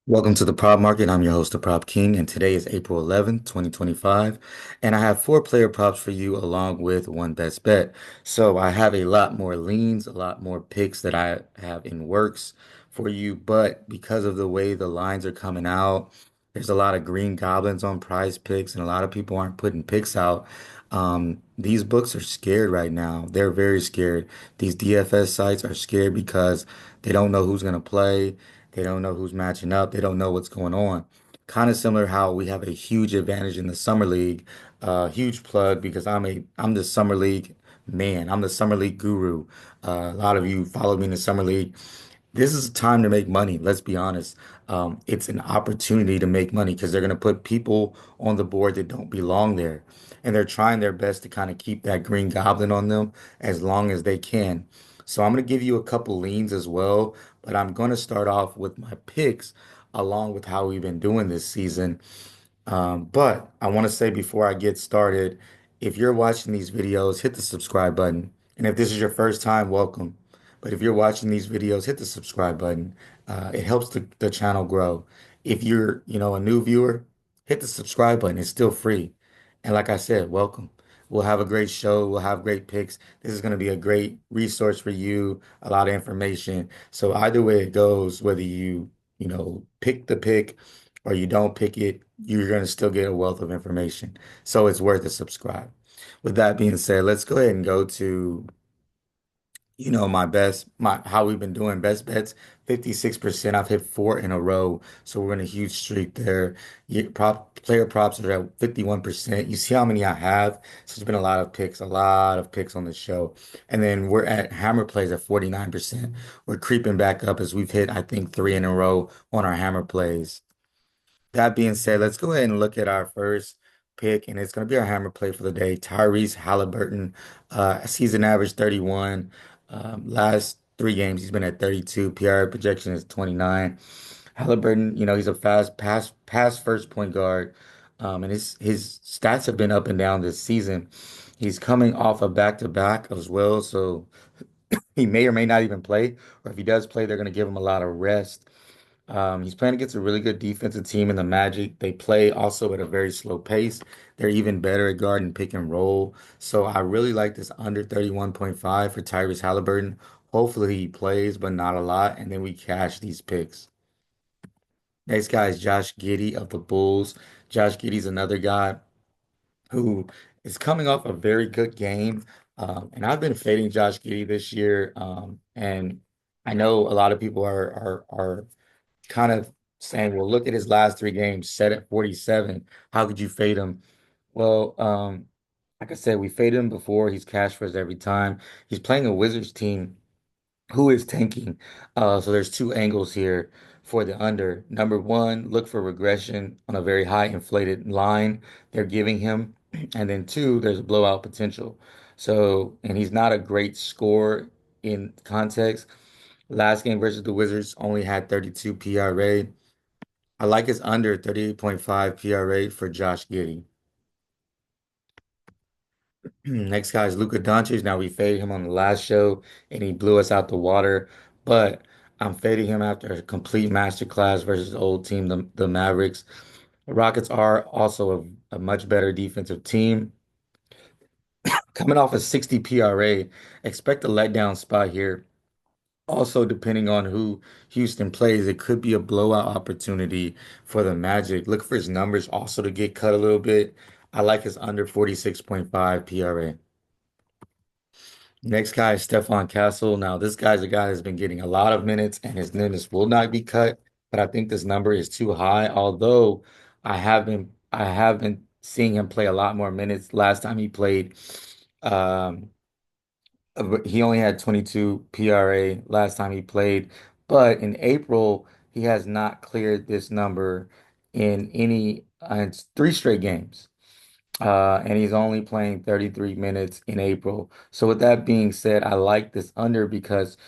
Welcome to the Prop Market. I'm your host, the Prop King, and today is April 11th, 2025. And I have four player props for you along with one best bet. So I have a lot more leans, a lot more picks that I have in works for you. But because of the way the lines are coming out, there's a lot of green goblins on prize picks, and a lot of people aren't putting picks out. These books are scared right now. They're very scared. These DFS sites are scared because they don't know who's going to play. They don't know who's matching up. They don't know what's going on. Kind of similar how we have a huge advantage in the summer league. Huge plug because I'm the summer league man. I'm the summer league guru. A lot of you follow me in the summer league. This is a time to make money. Let's be honest. It's an opportunity to make money because they're going to put people on the board that don't belong there. And they're trying their best to kind of keep that green goblin on them as long as they can. So I'm going to give you a couple leans as well, but I'm going to start off with my picks along with how we've been doing this season. But I want to say before I get started, if you're watching these videos, hit the subscribe button. And if this is your first time, welcome. But if you're watching these videos, hit the subscribe button. It helps the channel grow. If you're, a new viewer, hit the subscribe button. It's still free. And like I said, welcome. We'll have a great show. We'll have great picks. This is going to be a great resource for you, a lot of information. So either way it goes, whether pick the pick or you don't pick it, you're going to still get a wealth of information. So it's worth a subscribe. With that being said, let's go ahead and go to my best, my how we've been doing best bets, 56%. I've hit four in a row. So we're in a huge streak there. Player props are at 51%. You see how many I have? So there's been a lot of picks on the show. And then we're at hammer plays at 49%. We're creeping back up as we've hit, I think, three in a row on our hammer plays. That being said, let's go ahead and look at our first pick, and it's going to be our hammer play for the day. Tyrese Halliburton, season average 31. Last three games, he's been at 32. PR projection is 29. Halliburton, he's a fast pass first point guard, and his stats have been up and down this season. He's coming off a back-to-back as well, so he may or may not even play, or if he does play, they're going to give him a lot of rest. He's playing against a really good defensive team in the Magic. They play also at a very slow pace. They're even better at guard and pick and roll. So I really like this under 31.5 for Tyrese Halliburton. Hopefully he plays, but not a lot. And then we cash these picks. Next guy is Josh Giddey of the Bulls. Josh Giddey's another guy who is coming off a very good game. And I've been fading Josh Giddey this year. And I know a lot of people are kind of saying, well, look at his last three games, set at 47. How could you fade him? Well, like I said, we faded him before. He's cash for us every time. He's playing a Wizards team who is tanking. So there's two angles here for the under. Number one, look for regression on a very high inflated line they're giving him. And then two, there's a blowout potential. So, and he's not a great scorer in context. Last game versus the Wizards only had 32 PRA. I like his under 38.5 PRA for Josh Giddey. Next guy is Luka Doncic. Now we faded him on the last show and he blew us out the water, but I'm fading him after a complete masterclass versus the old team, the Mavericks. The Rockets are also a much better defensive team. Coming off a 60 PRA, expect a letdown spot here. Also, depending on who Houston plays, it could be a blowout opportunity for the Magic. Look for his numbers also to get cut a little bit. I like his under 46.5 PRA. Next guy is Stephon Castle. Now, this guy's a guy that's been getting a lot of minutes, and his minutes will not be cut. But I think this number is too high. Although I have been seeing him play a lot more minutes. Last time he played, um, he only had 22 PRA last time he played, but in April, he has not cleared this number in any it's three straight games. And he's only playing 33 minutes in April. So with that being said, I like this under because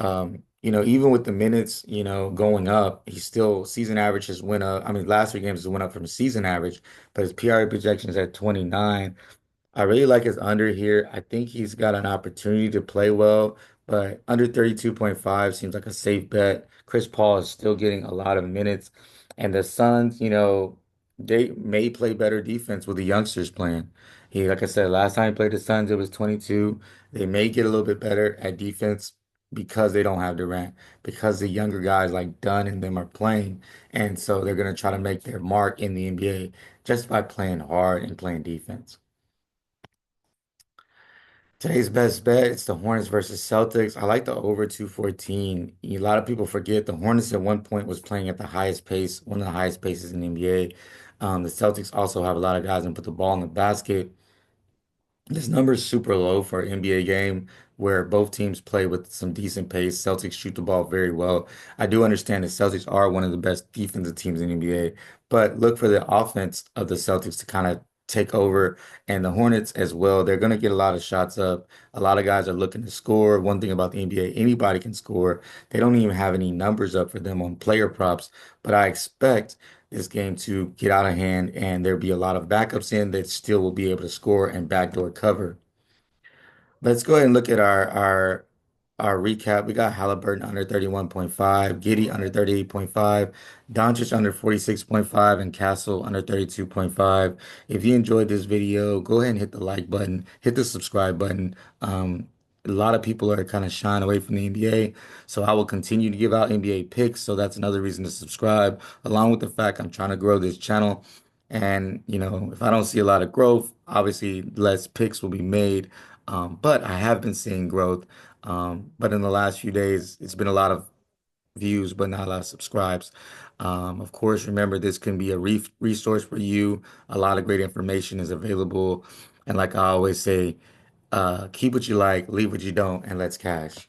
even with the minutes, going up, he's still season average has went up. I mean, last three games has went up from season average, but his PRA projection is at 29. I really like his under here. I think he's got an opportunity to play well, but under 32.5 seems like a safe bet. Chris Paul is still getting a lot of minutes, and the Suns, they may play better defense with the youngsters playing. Like I said, last time he played the Suns, it was 22. They may get a little bit better at defense because they don't have Durant, because the younger guys like Dunn and them are playing, and so they're gonna try to make their mark in the NBA just by playing hard and playing defense. Today's best bet, it's the Hornets versus Celtics. I like the over 214. A lot of people forget the Hornets at one point was playing at the highest pace, one of the highest paces in the NBA. The Celtics also have a lot of guys and put the ball in the basket. This number is super low for an NBA game where both teams play with some decent pace. Celtics shoot the ball very well. I do understand the Celtics are one of the best defensive teams in the NBA, but look for the offense of the Celtics to kind of take over and the Hornets as well. They're going to get a lot of shots up. A lot of guys are looking to score. One thing about the NBA, anybody can score. They don't even have any numbers up for them on player props, but I expect this game to get out of hand, and there'll be a lot of backups in that still will be able to score and backdoor cover. Let's go ahead and look at our recap. We got Halliburton under 31.5, Giddy under 38.5, Doncic under 46.5, and Castle under 32.5. If you enjoyed this video, go ahead and hit the like button, hit the subscribe button. A lot of people are kind of shying away from the NBA, so I will continue to give out NBA picks. So that's another reason to subscribe, along with the fact I'm trying to grow this channel. And, if I don't see a lot of growth, obviously less picks will be made. But I have been seeing growth. But in the last few days, it's been a lot of views, but not a lot of subscribes. Of course, remember this can be a resource for you. A lot of great information is available. And like I always say, keep what you like, leave what you don't, and let's cash.